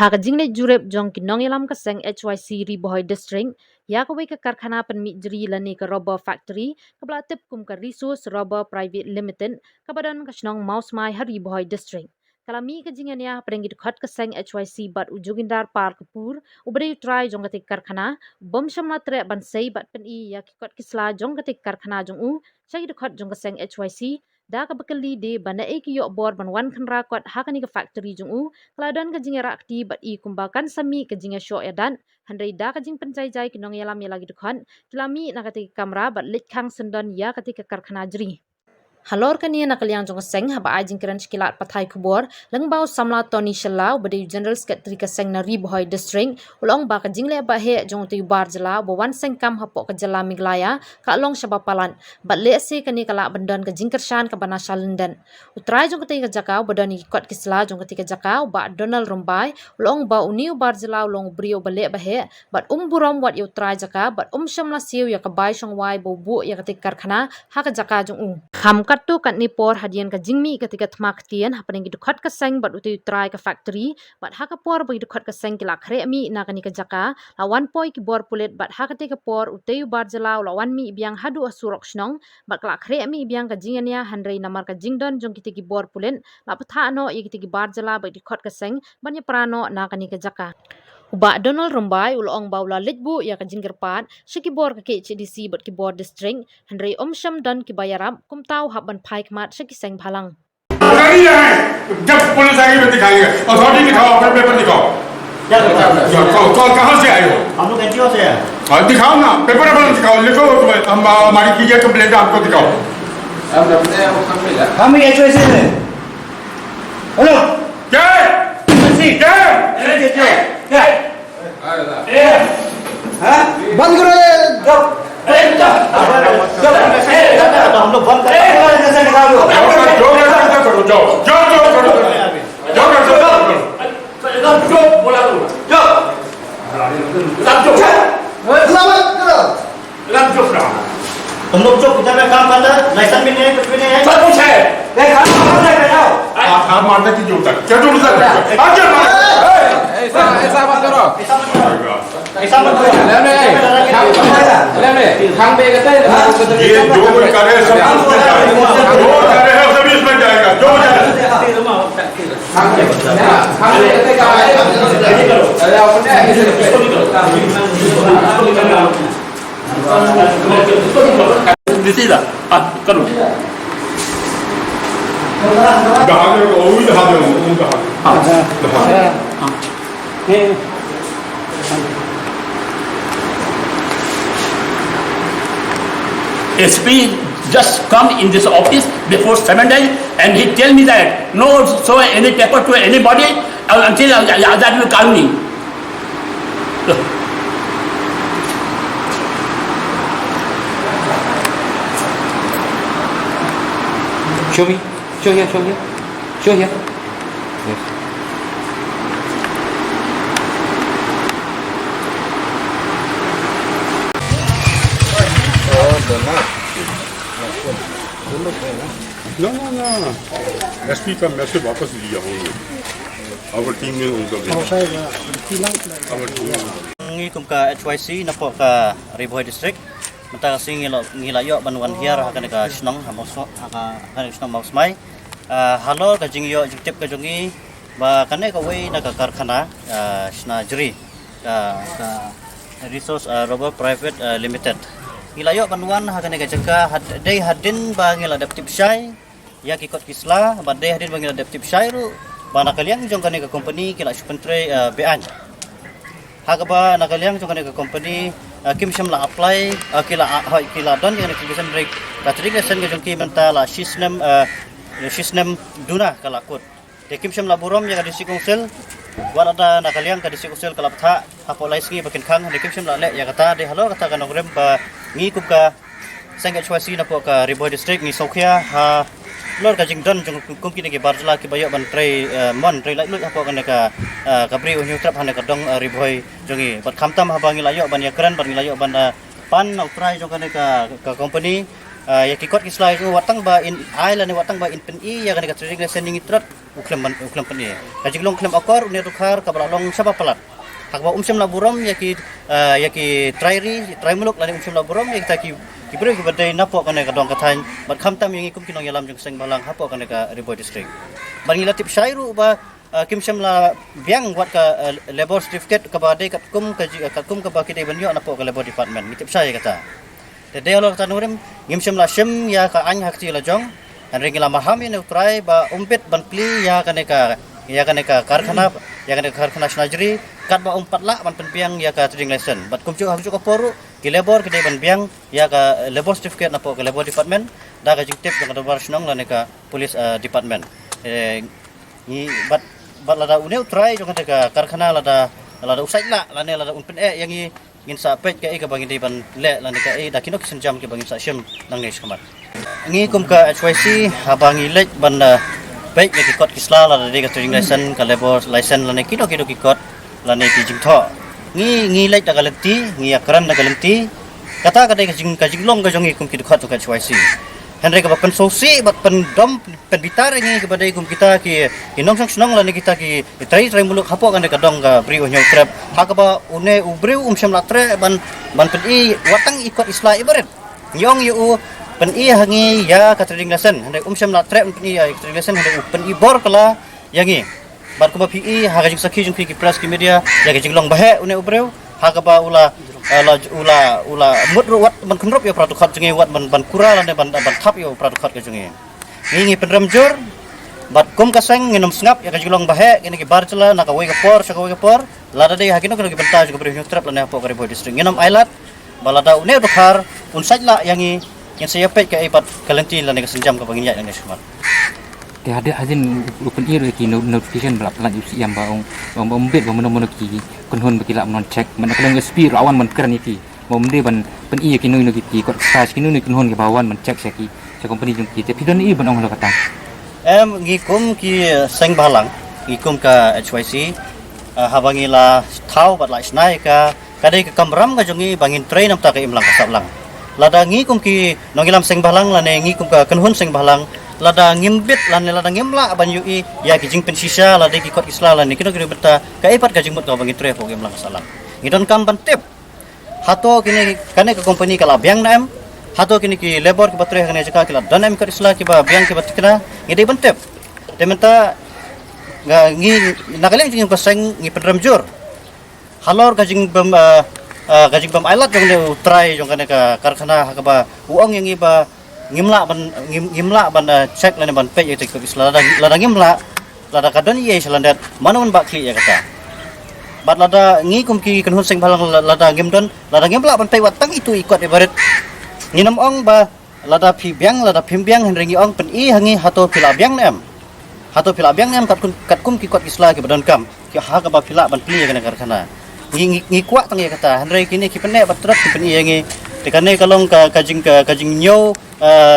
Haka jingle jurep jong kinong ilam ka seng HYC Ribohoy District ya ka ka karkhana pen mi jri lani ka rubber factory ka bla tip kum ka resource rubber private limited ka badan ka snong maus mai ha Ribohoy District kalami ka jingan ya prengit khat ka seng HYC bat ujugindar park pur ubri try jong ka karkhana bom shamla tre ban sei bat pen I ya ki kot kisla jong ka karkhana jong u chagi khat jong ka seng HYC da ka bakali de bana ek yok bor ban wan khanra kwat hakani ka factory jong u Keladan kajing rakti bat I kumbakan sami kajing syok yadan handai da kajing pencai-jai kinong yalam ya lagi dukhan kilami nakati kamera bat lit khang sendan ya ketika karkhana jri Halor kania nakaliang jong seng haba ajing kiran skilat pathai kubor lengbau samla Tony Shala bade general secretary ka seng na Ribohoy district ulong ba kajing le ba he jong tu bar jala bo wan seng kam hapok ka jala miglaya ka long shabapalan bat le se kani kala bandan ka jingkershan ka bana shalenden utrai jong ka jakau badani kot kisla jong ka jakau ba Donald Rombai ulong ba uniu bar jala ulong brio bale ba he bat buram wat yu trai jaka bat shamla siu ya ka bai shong wai bo bu ya ka karkhana ha ka jaka jong u ham Katu kat ni por hadian ka jingmi ketika tmak tian hapeng gitu khat ka seng bat utai try ka factory bat haka por bagi khat ka seng kila khre mi na kani ka jaka lawan poi ki bor pulet bat haka te ka por utai bar jala lawan mi biang hadu asurok snong bat kala khre mi biang ka jingania handrei namar ka jingdon jong kiti ki bor pulen la patha no ye kiti ki bar jala bagi khat ka seng banya prano na kani ka jaka Uba Donald Rombai ulong baula litbu ya ka jinggerpat shikibor ka KHDC bat kibor district handrei sham dan kibayaram kum tau haban pai kmat shikiseng bhalang नहीं है जब पुलिस आएगी तो दिखाएंगे अथॉरिटी दिखाओ अपने पेपर दिखाओ तो कहाँ से आए हो हम लोग एनजीओ से हैं दिखाओ ना पेपर अपना दिखाओ लिखो हम हमारी की कंप्लेंट आपको दिखाओ हम एनजीओ से हैं हेलो क्या क्या बंद करो ये हम लोग बंद कैसे निकाल दो करो जाओ जाओ जाओ करो जाओ बोला तुम लोग जो किधर में काम करता है लाइसेंस भी नहीं है कुछ भी नहीं है सब कुछ है आप मारने की जरूरत है क्या जरूरत है ऐसा मत करो ऐसा मत करो खांग पे कहते हैं ये जो कोई करे सब उसमें जाएगा जो करे है सभी इसमें जाएगा जो खांग पे कहते क्या है अरे अपने सीधा करो दहागे वो भी दहागे SP just come in this office before 7 days and he tell me that no show any paper to anybody until that will call me. show me show here show here show here yes No. SP का मैसेज वापस लिया हूँ our team में उनका ngi kum ka HYC na po ka Ribohoy district mata kasi ngilayo banwan hiar hakan ka snong hamos hakan snong maus mai halo ka jingyo jiktip ka jongi ba kane ka wei na ka karkhana sna jri ka resource rubber private limited ngilayo banwan hakan ka jaka dei hadin ba ngila adaptive shai ya ki kot kisla ba dei hadin ba ngila adaptive shai ru ba nakaliang jong kane ka company kila supentre bean Hagaba nakaliang jong kane ka company kim sham la apply kila don yang kisan break katrik lesen ke jong ki menta la shisnem duna kala kot te kim sham la burom yang di sikungsel wan ada nakaliang ka di sikungsel kala tha hapo lai singi bakin khang de kim sham la le ya kata de halo kata ka nogrem ba ngi kup ka sang HYC na po ka Ribohoy district ni Sokhia ha lor ka jingdon jong kumki ke barjala ki bayo ban trei mon trei lai lut hapo kan ka kabri unyu trap han ka dong Ribohoy jongi bat khamtam habangi layo ban yakran ban layo ban pan utrai jong kan ka company ya kikot kisla itu watang ba in island watang ba in pen I ya kan ka trading sending itrat uklem pen I kaji long klem akor uni rukhar ka long saba palat hakba umsem la burom ya ki try muluk lani umsem la burom ya kita ki beri ke badai napo kan ka dong kathan bat khamtam yang ikum kinong yalam jeng seng balang hapo kan ka Riboy district bangi latip syairu ba kim sem la biang wat ka labor certificate ka badai katkum ka bakide banyo napo ka labor department mitip saya kata de olor tanurim ngim sem la sem ya ka an hakti la jong an ringila maham ya neutrai ba umpet ban pli ya kan ka karkhana snajri kat ba umpat la ban penpiang ya ka trading license bat kumcu hakju ka poru ki labor ke ban biang ya ka labor certificate napo ka labor department da ka jingtip ka dabar snong la ne ka police department ni bat lada uneu try jong ka karkhana lada usai la ne lada unpen yang ngin sa pet ka ka bangin ban le la ne ka da kinok senjam ke bangin sa syem nang ne skamat ngi kum ka HYC habangi lek ban baik ya kikot kisla la de ka trading license ka labor license la ne kinok kikot la ne ki jingtho ngi lek da galenti ngi akran da galenti kata ka de ka jinglong ka jong kum ki dukhat ka HYC Henry ka pen sosi bat pen dom pen bitar ngi ka badai kum kita ki inong snong la ne kita ki trai muluk hapo kan ka dong ka bri onyo krep ha ka ba une ubreu syam latre ban pen I watang ikot isla ibarat nyong yu pen I hangi ya ka trading lesson Henry syam latre pen I ya trading lesson Henry pen I bor kala yangi bar ko ba PI ha ka jing sakhi jing ki press ki media ya ka jinglong bahe une ubreu ha ka ba ula mudru wat ban kunrup ya pratu khat jengi wat ban kura lan ban thap ya pratu khat ka jengi ngi penram jor bat kum kaseng nginum sngap ya ka jilong bahe kini ki barcela na ka wei ka por lada de hakino ka benta juga beri trap lan hapo ka Riboy district nginum ailat balada une dukhar unsaj la yangi yang saya pet ka ipat kalenti lan ka senjam ka bangin ya ni semua Dia ada azin open ear ki notification belak lan usi yang baung bombet bomono ki kunhun bagi lak non check mana kalau SP rawan man keran iki bomde ban pen I ki no ki kot sas ki no kunhun ki bawan man check saki sa company jung ki tapi don I ban ong lo kata ngi kum ki seng balang ngi kum ka HYC habangi la thau bat la snai ka kadai ka kamram ka jungi bangin train nam ta ka imlang ka sablang lada ngi kum ki nongilam seng balang la ne ngi kum ka kunhun seng balang lada ngimbit lan lada ngimla ban UI ya ki jing pensisa lada ki kot isla lan kino kino beta ka ipat ka jingmut ka bangi tre po gemlang salam ngidon kam ban tip hato kini kane ka company kala biang naem hato kini ki labor ki batre kane jaka kila danem ka isla ki ba biang ki batikna ngidai ban tip dementa ngi nakaleng jing pasang ngi pedram jor halor ka jing bam ailat jong ne try jong kane ka karkhana ka ba uang yang iba ngimla ban check lan ban pe yete ko isla lada ngimla lada kadon ye selandat manon ba kli ya kata bat lada ngi kum ki kan seng balang lada ngimdon lada ngimla ban pe watang itu ikot ibarat nginam ong ba lada pimbiang henrengi ong pen I hangi hato pila biang nem kat kum ki kot isla ki badon kam ki ha ka ba pila ban pli ya kana ngi kuat tang ya kata henre kini ki pene batrat ki pen I yangi tekane kalong ka kajing nyo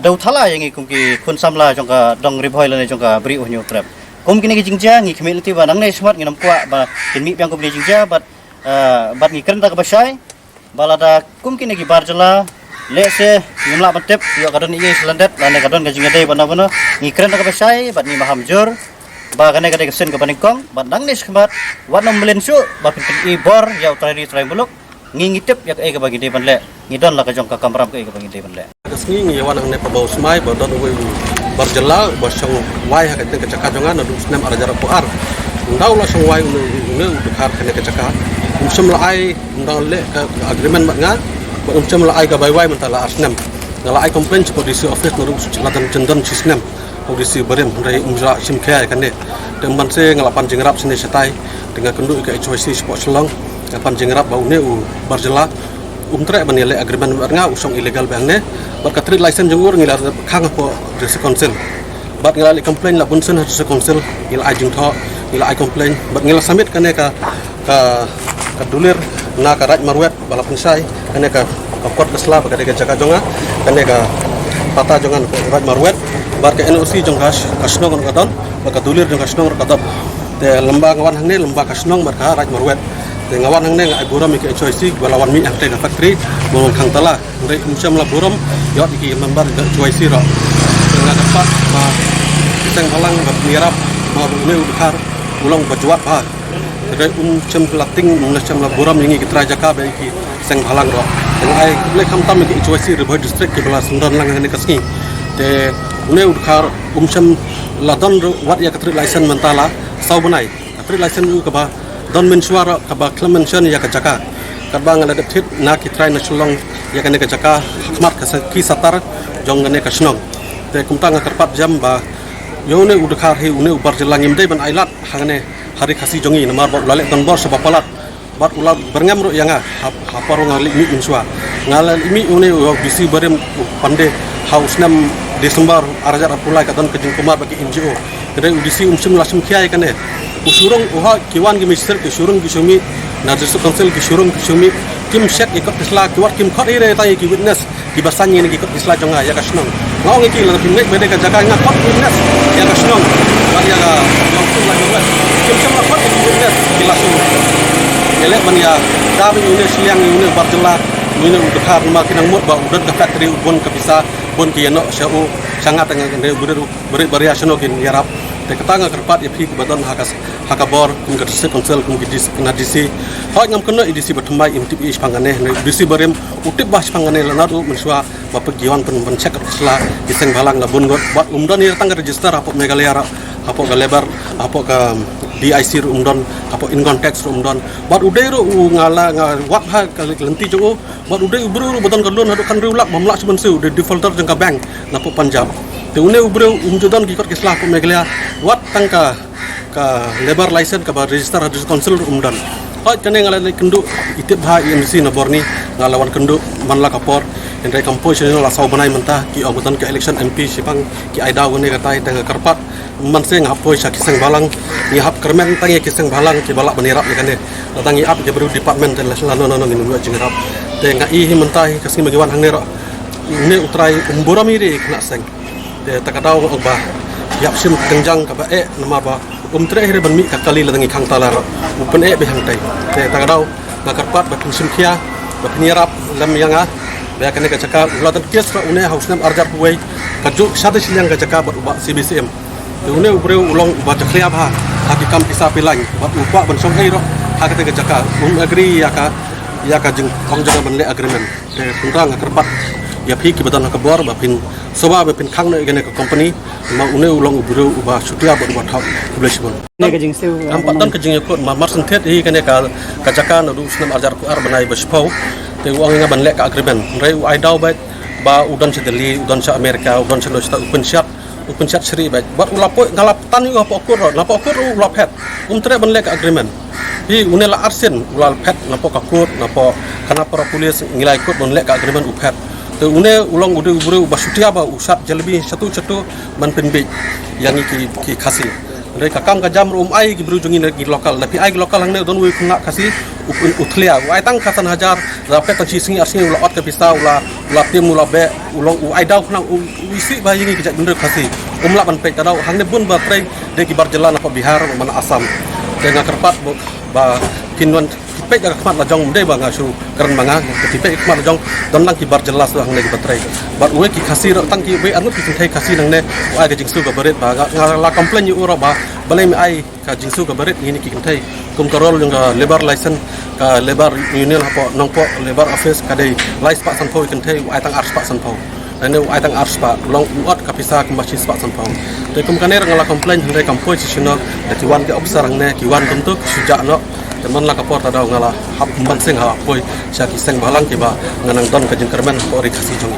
dau thala yang kum ki kun samla jong ka dong Riboy lan jong ka bri onyo trap kum kini ki jingja ngi khmel ti ba nang ne smart nginam kwa ba kinmi piang kum ni jingja bat ngi kerenda ka basai balada kum kini ki barjala le se ngimla batep yo kadon I selandet lan kadon ka jingade bana ngi kerenda ka basai bat ni maham jor ba kane ka sen ka paningkong bat nang ne smart wat nom melensu ba pin I bor ya utari buluk ngingitip ya ka bagi de banle ngidon la ka jong ka kamram ka bagi de banle Kasni ngi wanang ne pabau smai bodon we barjela basang wai ha ka caka jongan adu snem arajara puar ndau la song wai ne udkhar ka caka umsem la ai ndau le ka agreement mat nga umsem la ai ka bai wai mentala asnem ngala ai complain ko disi office no ladan cendon sisnem ko disi barem rai umjala sim kaya kan ne demban se ngalapan jingrap sini setai dengan kenduk ka HYC sport selong kapan jengrap bau ne barjela umtre banile agreement nga usong illegal bang ne bat katri license jungur ngila khang po desi council bat ngila li complain la bunsen ha desi council ngila ajing tho ngila ai complain bat ngila submit kane ka dulir na ka raj marwet bala pensai kane ka kot kesla ba ka jaga jonga kane ka pata jongan raj marwet bat ka NOC jonggas kasnong ka don ba ka dulir jong kasnong ka don te lembang wan hangne lembang kasnong bat ka raj marwet ngawan hang ne ngai buram ki HYC balawan mi hang te factory bon khang tala re umsam la buram yot ki member HYC ro nga dapat ma kisang halang mirap ma ne udhar ulang bajuat ba re umsam lating umsam la buram ngi ki tra jaka ba ki kisang halang ro ngai le kham tam ki HYC Riboy district ki bala sundan lang ne kasni te ne udhar umsam la don wat ya katri license mentala sau banai katri license u ka ba don mensuara ka ba clamention ya ka jaka ka ba ngala tit na ki try na chulong ya ka ne ka jaka khmat ka ki satar jong ne ka snong te kumta nga karpat jam ba yo ne udkhar he une ubar jelang imdai ban ailat hangane hari khasi jongi namar ba lale don bor sa palat bat ular berngam ro yanga haparo ngali mi mensua ngala mi une bisi barem pande haus nam Desember arajar apulai ka don ke jengkumar bagi NGO kere udisi umsum lasum kiai kane usurung uha kiwan gi mister ke surung gi sumi na disu council gi surung gi sumi kim shek ikot isla kiwat kim khot ire tai ki witness ki basanye ni ikot isla jonga ya kasnong ngau ngi ki la kim nek bede ka jaga nga khot witness ya kasnong ban ya ga ngau tu la jonga kim sam la khot witness ki lasum ele ban ya da bi une siang une barjela une udhar ma kinang mut ba udat ka factory ubon ka bisa bon ki no shau sangat dengan ne beri variasiono kin yarap te katanga kerpat ya phik badon hakabor kum ka se konsel kum ki na disi ha ngam kono idisi bathmai imtip is pangane ne disi barem utip bas pangane lanadu mensua bapak giwan pen cek sla kiseng balang la bon got bat umdon ni tang register apo megalaya apo ka lebar apo ka DIC umdon apo income tax umdon bat udai ro ngala wat ha lenti jo bat udai ubru badon kan lon hadu kan riulak mamlak sebensu de defaulter jangka bank napo Punjab te une ubru umjodon ki kot kislah apo megalaya wat tangka ka lebar license ka ba register hadu council umdon ha kane ngala kendu itip ha IMC na borni ngalawan kendu manla kapor endai kampoi channel la sau banai mentah ki ogutan ke election MP sipang ki aida gune katai tanga karpat man seng apoi sa kisang balang ni hap kermen tangi kisang balang ki balak benirap ni kane datangi ap je baru department dan lalu nono ni nunggu jingrap te ngai hi mentai kasing magiwan hang nero ne utrai umbura miri kena seng te takadau ba yap sim tengjang ka ba nama ba tre hire ban mi ka kali ladangi khang talar upen be hang tai te takadau na karpat ba sim khia ba benirap lam yanga ya kene ka cakap ulatan kes ra une haus nam arjar buai kaju sade silang ka cakap ba CBCM une ubre ulong ba caklia ba haki kam kisa pilang ba upa ban song ro haki ka cakap agree ya ka jeng kong jaga ban le agreement te punrang kerpat ya phi ki badan ka bor ba pin soba ba pin khang ne gene ka company ma une ulong ubre ba sutia ba thak publishable ne ka jing seu ampat dan ka jing yakut ma marsen thet hi kene ka cakap na du snam arjar ku ar banai ba spau te uang nga ban lek ka agreement rei ai dau ba udan sa Delhi udan sa Amerika udan sa Australia open chat sri ba bat ulapo ngalap tan yo apa okur ulap het tre ban lek ka agreement hi unela arsen ulal pet napo kakur napo kana para polis ngilai kut ban lek ka agreement upet te une ulang ude ubure basutia ba usat jalbi satu ban penbe yang ki khasi rei kakam ka jam rum ai ki berujungi gi lokal tapi ai lokal hang ne don wi khna khasi utlia ai tang khasan hajar rapet tan singi arsingi ula ot ka pista ula tim ula be ulong ai dau khna wisi ba yingi ki bener khasi umla ban pe tadau hang ne bun ba trei de ki barjalan apa bihar mana asam dengan kerpat ba kinwan pe jaga khmat la jong de ba ngasu keren manga ti pe khmat la jong don lang ki barjelas hang ne ki batrai ba we ki khasi ro tang ki we anu ki thai khasi nang ne ai ka jingsu ka baret ba la complain yu ro ba balai mi ai ka jingsu ka baret ni ki thai kum karol yang labor license ka labor union hapo nongpo labor office ka dei license pak sanpau kan thai ai tang ars pak sanpau ane ai tang ars pak long uat ka pisa ka machi pak sanpau te kum kaner ngala complain hang kampoi sisino ti wan ke obsar ang ne ki wan bentuk sujak no teman la kapor tadau ngala hap mbang sing ha poi sya ki seng balang ki ba nganang don ka jingkermen ko ri khasi jong